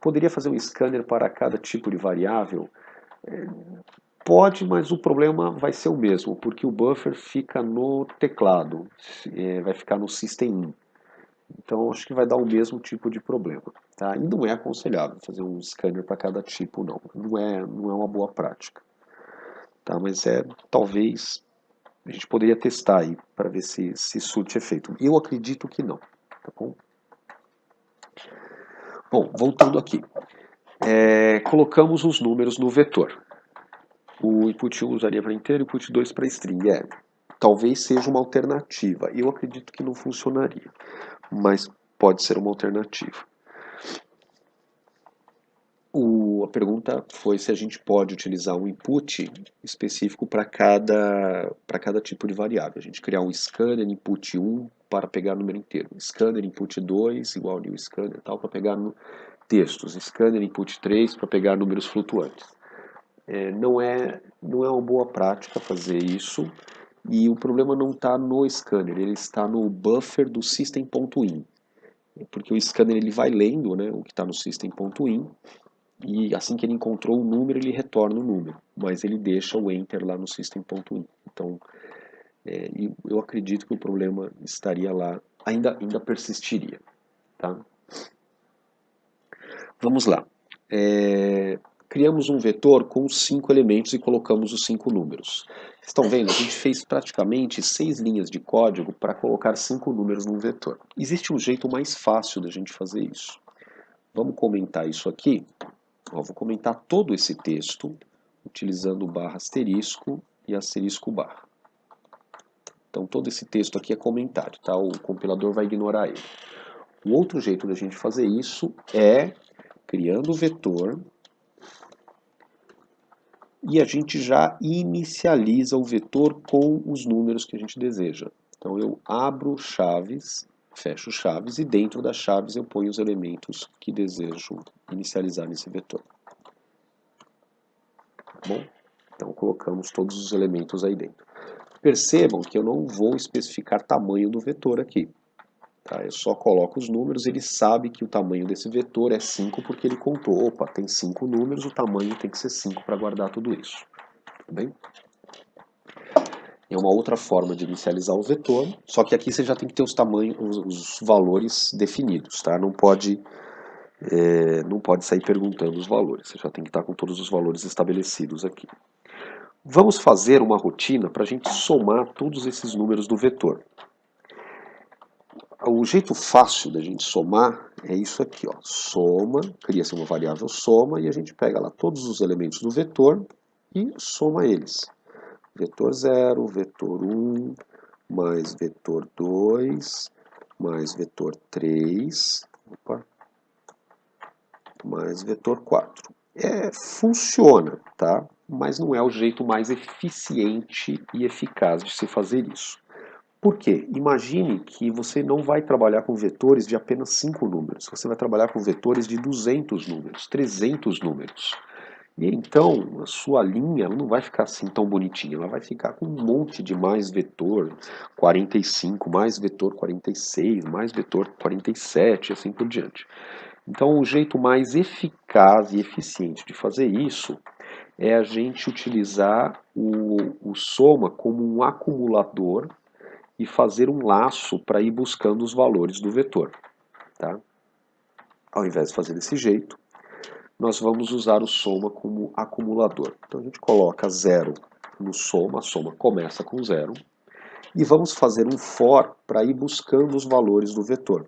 Poderia fazer um scanner para cada tipo de variável? Pode, mas o problema vai ser o mesmo, porque o buffer fica no teclado, vai ficar no system in. Então acho que vai dar o mesmo tipo de problema. Tá? E não é aconselhável fazer um scanner para cada tipo, não. Não é uma boa prática. Tá? Mas talvez a gente poderia testar aí para ver se surte efeito. Eu acredito que não. Tá bom? Bom, voltando aqui. Colocamos os números no vetor. O input 1 usaria para inteiro, o input 2 para string. Talvez seja uma alternativa. Eu acredito que não funcionaria, mas pode ser uma alternativa. A pergunta foi se a gente pode utilizar um input específico para cada tipo de variável. A gente criar um scanner input 1 para pegar o número inteiro, scanner input 2 igual new scanner tal para pegar textos, scanner input 3 para pegar números flutuantes. Não é uma boa prática fazer isso, e o problema não está no scanner, ele está no buffer do system.in, porque o scanner ele vai lendo, né, o que está no system.in, e assim que ele encontrou o número, ele retorna o número, mas ele deixa o enter lá no system.in. Então, eu acredito que o problema estaria lá, ainda persistiria. Tá? Vamos lá. Criamos um vetor com 5 elementos e colocamos os 5 números. Vocês estão vendo? A gente fez praticamente 6 linhas de código para colocar 5 números num vetor. Existe um jeito mais fácil da gente fazer isso. Vamos comentar isso aqui. Vou comentar todo esse texto utilizando barra asterisco e asterisco barra. Então todo esse texto aqui é comentário, tá? O compilador vai ignorar ele. O outro jeito da gente fazer isso é criando o vetor e a gente já inicializa o vetor com os números que a gente deseja. Então eu abro chaves, fecho chaves e dentro das chaves eu ponho os elementos que desejo inicializar nesse vetor. Bom, então colocamos todos os elementos aí dentro. Percebam que eu não vou especificar tamanho do vetor aqui. Tá? Eu só coloco os números, ele sabe que o tamanho desse vetor é 5 porque ele contou. Opa, tem 5 números, o tamanho tem que ser 5 para guardar tudo isso. Tudo bem? É uma outra forma de inicializar o vetor, só que aqui você já tem que ter os tamanhos, os valores definidos, tá? Não pode não pode sair perguntando os valores, você já tem que estar com todos os valores estabelecidos aqui. Vamos fazer uma rotina para a gente somar todos esses números do vetor. O jeito fácil da gente somar é isso aqui, ó. Soma, cria-se uma variável soma e a gente pega lá todos os elementos do vetor e soma eles. Vetor 0, vetor 1, mais vetor 2, mais vetor 3, mais vetor 4. Funciona, tá? Mas não é o jeito mais eficiente e eficaz de se fazer isso. Por quê? Imagine que você não vai trabalhar com vetores de apenas 5 números, você vai trabalhar com vetores de 200 números, 300 números. E então a sua linha ela não vai ficar assim tão bonitinha, ela vai ficar com um monte de mais vetor 45, mais vetor 46, mais vetor 47 e assim por diante. Então o jeito mais eficaz e eficiente de fazer isso é a gente utilizar o soma como um acumulador e fazer um laço para ir buscando os valores do vetor. Tá? Ao invés de fazer desse jeito, nós vamos usar o soma como acumulador. Então a gente coloca 0 no soma, a soma começa com 0, e vamos fazer um for para ir buscando os valores do vetor.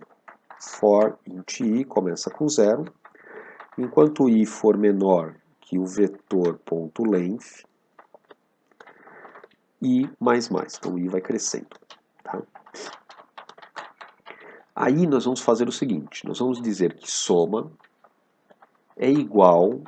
For int i começa com 0, enquanto i for menor que o vetor.length, i mais mais, então i vai crescendo. Tá? Aí nós vamos fazer o seguinte, nós vamos dizer que soma é igual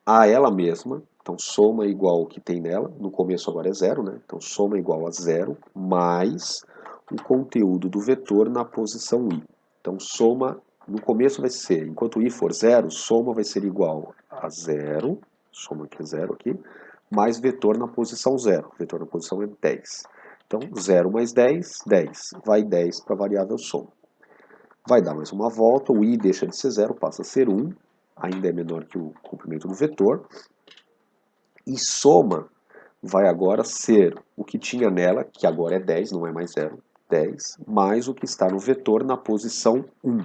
a ela mesma, então soma é igual ao que tem nela, no começo agora é 0, né? Então soma é igual a 0 mais o conteúdo do vetor na posição i. Então soma, no começo vai ser, enquanto i for 0, soma vai ser igual a 0, soma que é 0 aqui, mais vetor na posição 0, vetor na posição é 10. Então 0 mais 10, 10, vai 10 para a variável soma. Vai dar mais uma volta, o i deixa de ser 0, passa a ser 1, ainda é menor que o comprimento do vetor, e soma vai agora ser o que tinha nela, que agora é 10, não é mais 0, 10, mais o que está no vetor na posição 1.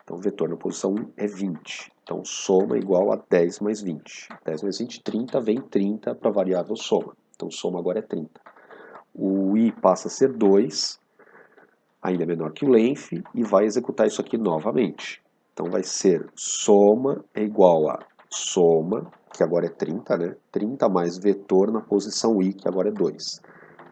Então, o vetor na posição 1 é 20. Então, soma é igual a 10 mais 20. 10 mais 20, 30, vem 30 para a variável soma. Então, soma agora é 30. O i passa a ser 2, ainda é menor que o length, e vai executar isso aqui novamente. Então vai ser soma é igual a soma, que agora é 30, né? 30 mais vetor na posição i, que agora é 2.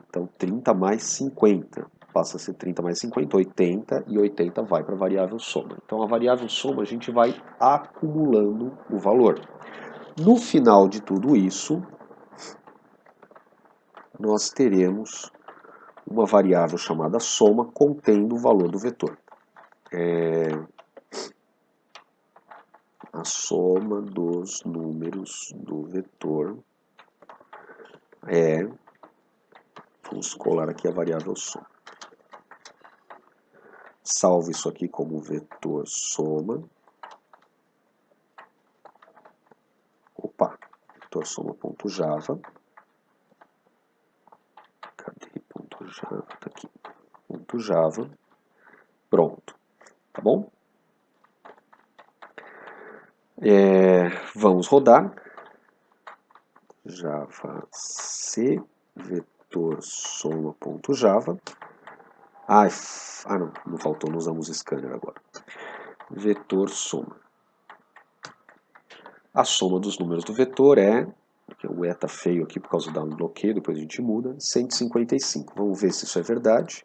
Então 30 mais 50, passa a ser 30 mais 50, 80, e 80 vai para a variável soma. Então a variável soma a gente vai acumulando o valor. No final de tudo isso, nós teremos uma variável chamada soma contendo o valor do vetor. A soma dos números do vetor vamos colar aqui a variável soma. Salvo isso aqui como vetor soma. Opa, vetor soma.java. Cadê ponto .java? Tá aqui. Ponto .java. Pronto. Tá bom? Vamos rodar. Java C vetor soma.java. Não faltou, não usamos scanner agora. Vetor soma. A soma dos números do vetor o eta feio aqui por causa do bloqueio, depois a gente muda, 155. Vamos ver se isso é verdade.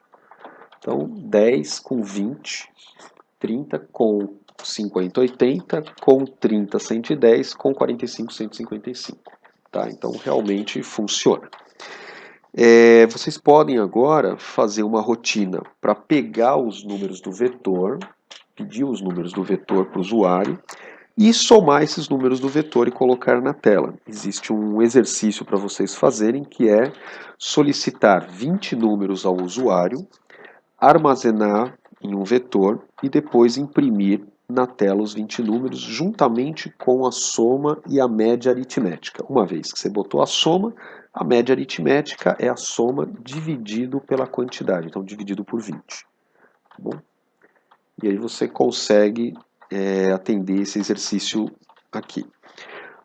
Então, 10 com 20, 30 com 50, 80, com 30, 110, com 45, 155. Tá? Então, realmente funciona. Vocês podem agora fazer uma rotina para pegar os números do vetor, pedir os números do vetor para o usuário e somar esses números do vetor e colocar na tela. Existe um exercício para vocês fazerem que é solicitar 20 números ao usuário, armazenar em um vetor e depois imprimir na tela os 20 números juntamente com a soma e a média aritmética. Uma vez que você botou a soma, a média aritmética é a soma dividido pela quantidade, então dividido por 20. Tá bom? E aí você consegue atender esse exercício aqui.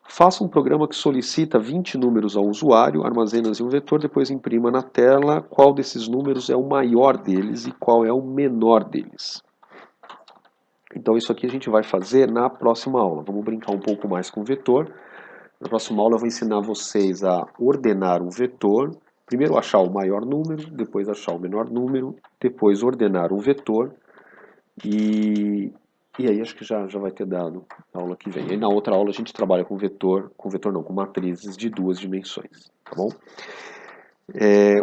Faça um programa que solicita 20 números ao usuário, armazena em um vetor, depois imprima na tela qual desses números é o maior deles e qual é o menor deles. Então isso aqui a gente vai fazer na próxima aula. Vamos brincar um pouco mais com o vetor. Na próxima aula eu vou ensinar vocês a ordenar um vetor. Primeiro achar o maior número, depois achar o menor número, depois ordenar um vetor. E aí acho que já vai ter dado a aula que vem. E na outra aula a gente trabalha com vetor não, com matrizes de 2 dimensões, tá bom?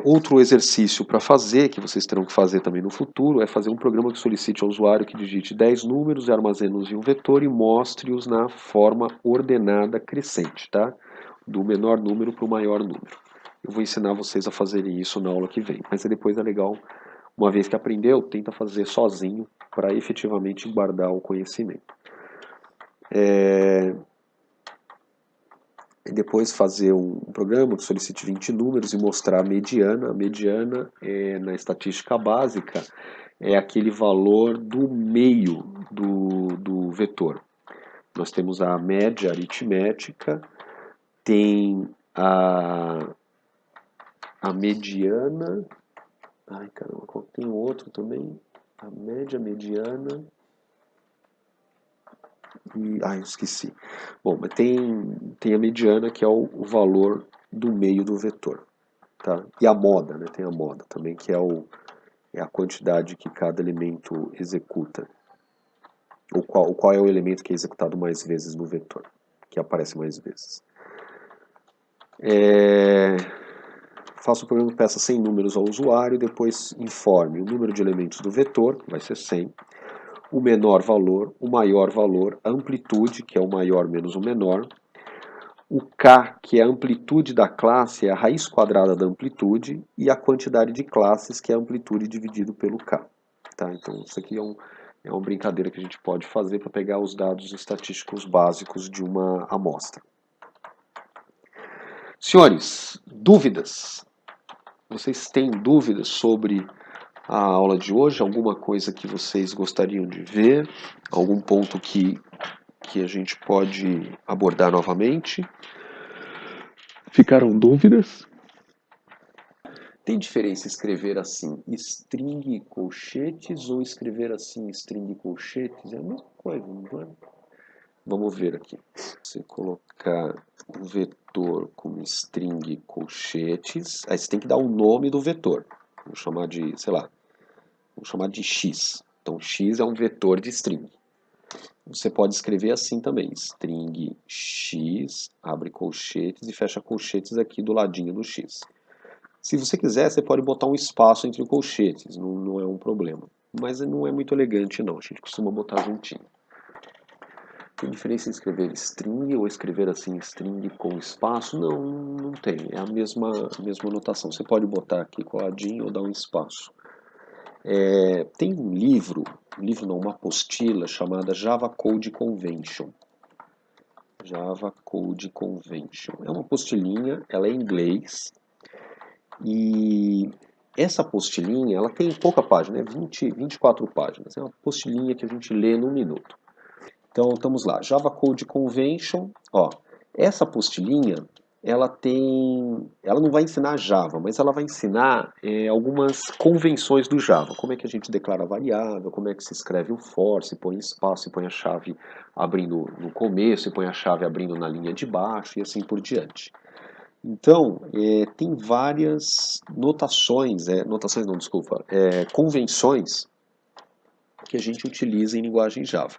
Outro exercício para fazer, que vocês terão que fazer também no futuro, é fazer um programa que solicite ao usuário que digite 10 números e armazene-os em um vetor e mostre-os na forma ordenada crescente, tá? Do menor número para o maior número. Eu vou ensinar vocês a fazerem isso na aula que vem, mas depois é legal, uma vez que aprendeu, tenta fazer sozinho para efetivamente guardar o conhecimento. E depois fazer um programa que solicite 20 números e mostrar a mediana. A mediana, na estatística básica, é aquele valor do meio do vetor. Nós temos a média aritmética, tem a mediana, ai caramba, tem outro também, a média, mediana, eu esqueci. Bom, mas tem a mediana, que é o valor do meio do vetor. Tá? E a moda, né? Tem a moda também, que é a quantidade que cada elemento executa. Qual é o elemento que é executado mais vezes no vetor, que aparece mais vezes. Faça o programa que peça 100 números ao usuário, depois informe o número de elementos do vetor, que vai ser 100, o menor valor, o maior valor, a amplitude, que é o maior menos o menor, o K, que é a amplitude da classe, é a raiz quadrada da amplitude, e a quantidade de classes, que é a amplitude dividido pelo K. Tá? Então, isso aqui é uma brincadeira que a gente pode fazer para pegar os dados estatísticos básicos de uma amostra. Senhores, dúvidas? Vocês têm dúvidas sobre a aula de hoje? Alguma coisa que vocês gostariam de ver? Algum ponto que a gente pode abordar novamente? Ficaram dúvidas? Tem diferença escrever assim string colchetes ou escrever assim string colchetes? É a mesma coisa, não é? Vamos ver aqui. Você colocar o vetor como string colchetes, aí você tem que dar o nome do vetor. Vou chamar de, sei lá, vou chamar de x. Então x é um vetor de string. Você pode escrever assim também, string x, abre colchetes e fecha colchetes aqui do ladinho do x. Se você quiser, você pode botar um espaço entre colchetes, não é um problema. Mas não é muito elegante não, a gente costuma botar juntinho. Tem diferença em escrever string ou escrever assim string com espaço? Não tem, é a mesma notação. Você pode botar aqui coladinho ou dar um espaço. Tem um livro não, uma apostila chamada Java Code Convention. Java Code Convention. É uma apostilinha, ela é em inglês. E essa apostilinha, ela tem pouca página, 24 páginas. É uma apostilinha que a gente lê num minuto. Então, estamos lá, Java Code Convention. Ó, essa apostilinha, ela não vai ensinar Java, mas ela vai ensinar algumas convenções do Java. Como é que a gente declara variável, como é que se escreve o for, se põe espaço, se põe a chave abrindo no começo, se põe a chave abrindo na linha de baixo e assim por diante. Então, tem várias convenções que a gente utiliza em linguagem Java.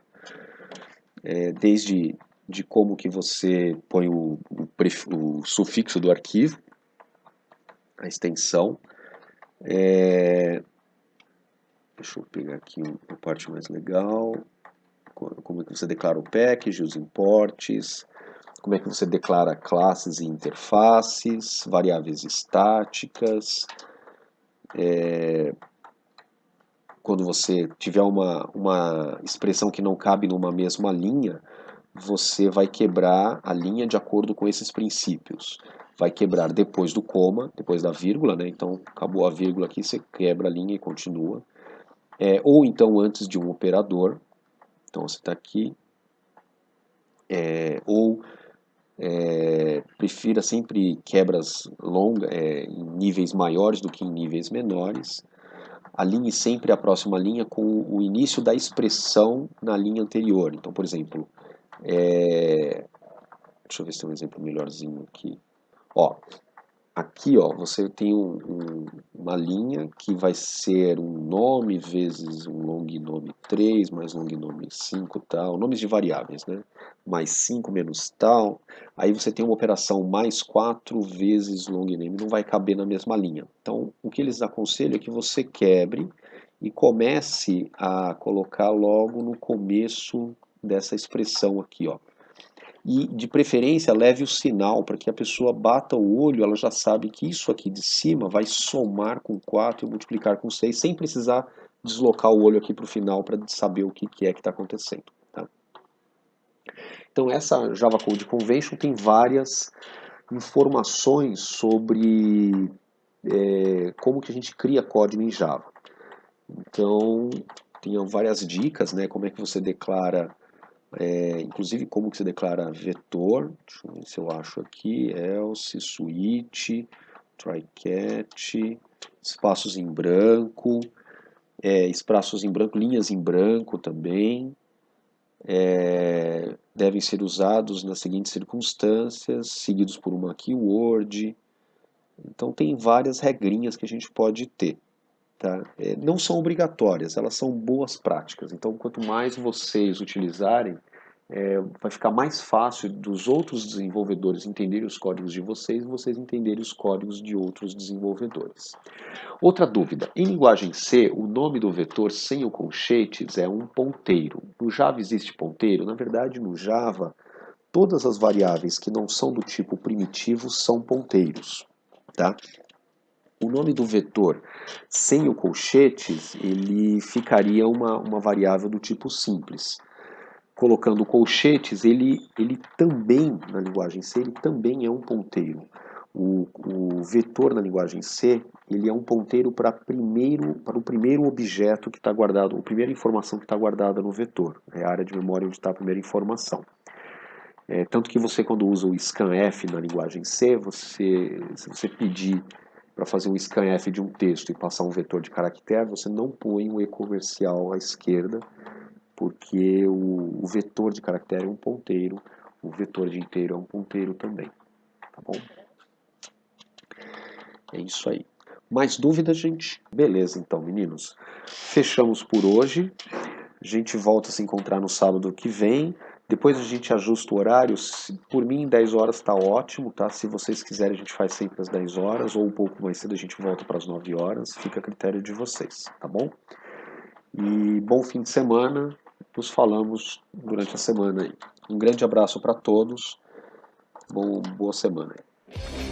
Desde de como que você põe o sufixo do arquivo, a extensão. Deixa eu pegar aqui uma parte mais legal. Como é que você declara o package, os imports, como é que você declara classes e interfaces, variáveis estáticas. Quando você tiver uma expressão que não cabe numa mesma linha, você vai quebrar a linha de acordo com esses princípios. Vai quebrar depois do coma, depois da vírgula, né? Então acabou a vírgula aqui, você quebra a linha e continua. Ou então antes de um operador. Então você está aqui, prefira sempre quebras longas, em níveis maiores do que em níveis menores. Alinhe sempre a próxima linha com o início da expressão na linha anterior. Então, por exemplo, deixa eu ver se tem um exemplo melhorzinho aqui. Ó, aqui, ó, você tem uma linha que vai ser um nome vezes um long nome 3 mais long nome 5 tal, nomes de variáveis, né? Mais 5 menos tal. Aí você tem uma operação mais 4 vezes long name, não vai caber na mesma linha. Então, o que eles aconselham é que você quebre e comece a colocar logo no começo dessa expressão aqui, ó. E, de preferência, leve o sinal para que a pessoa bata o olho, ela já sabe que isso aqui de cima vai somar com 4 e multiplicar com 6, sem precisar deslocar o olho aqui para o final para saber o que é que está acontecendo. Tá? Então, essa Java Code Convention tem várias informações sobre como que a gente cria código em Java. Então, tem várias dicas, né, como é que você declara... inclusive como que você declara vetor, deixa eu ver se eu acho aqui, else, switch, try catch, espaços em branco, espaços em branco, linhas em branco também, devem ser usados nas seguintes circunstâncias, seguidos por uma keyword. Então tem várias regrinhas que a gente pode ter. Tá? Não são obrigatórias, elas são boas práticas. Então, quanto mais vocês utilizarem, vai ficar mais fácil dos outros desenvolvedores entenderem os códigos de vocês e vocês entenderem os códigos de outros desenvolvedores. Outra dúvida, em linguagem C, o nome do vetor sem o colchetes é um ponteiro. No Java existe ponteiro? Na verdade, no Java, todas as variáveis que não são do tipo primitivo são ponteiros. Tá? O nome do vetor sem o colchetes, ele ficaria uma variável do tipo simples. Colocando colchetes, ele também, na linguagem C, ele também é um ponteiro. O vetor na linguagem C, ele é um ponteiro para o primeiro objeto que está guardado, a primeira informação que está guardada no vetor. É a área de memória onde está a primeira informação. Tanto que você, quando usa o scanf na linguagem C, se você pedir para fazer um scanf de um texto e passar um vetor de caractere, você não põe um e-comercial à esquerda, porque o vetor de caractere é um ponteiro, o vetor de inteiro é um ponteiro também. Tá bom? É isso aí. Mais dúvidas, gente? Beleza, então, meninos. Fechamos por hoje. A gente volta a se encontrar no sábado que vem. Depois a gente ajusta o horário. Por mim, 10 horas está ótimo, tá? Se vocês quiserem, a gente faz sempre às 10 horas, ou um pouco mais cedo a gente volta para as 9 horas. Fica a critério de vocês, tá bom? E bom fim de semana. Nos falamos durante a semana aí. Um grande abraço para todos. Boa semana aí.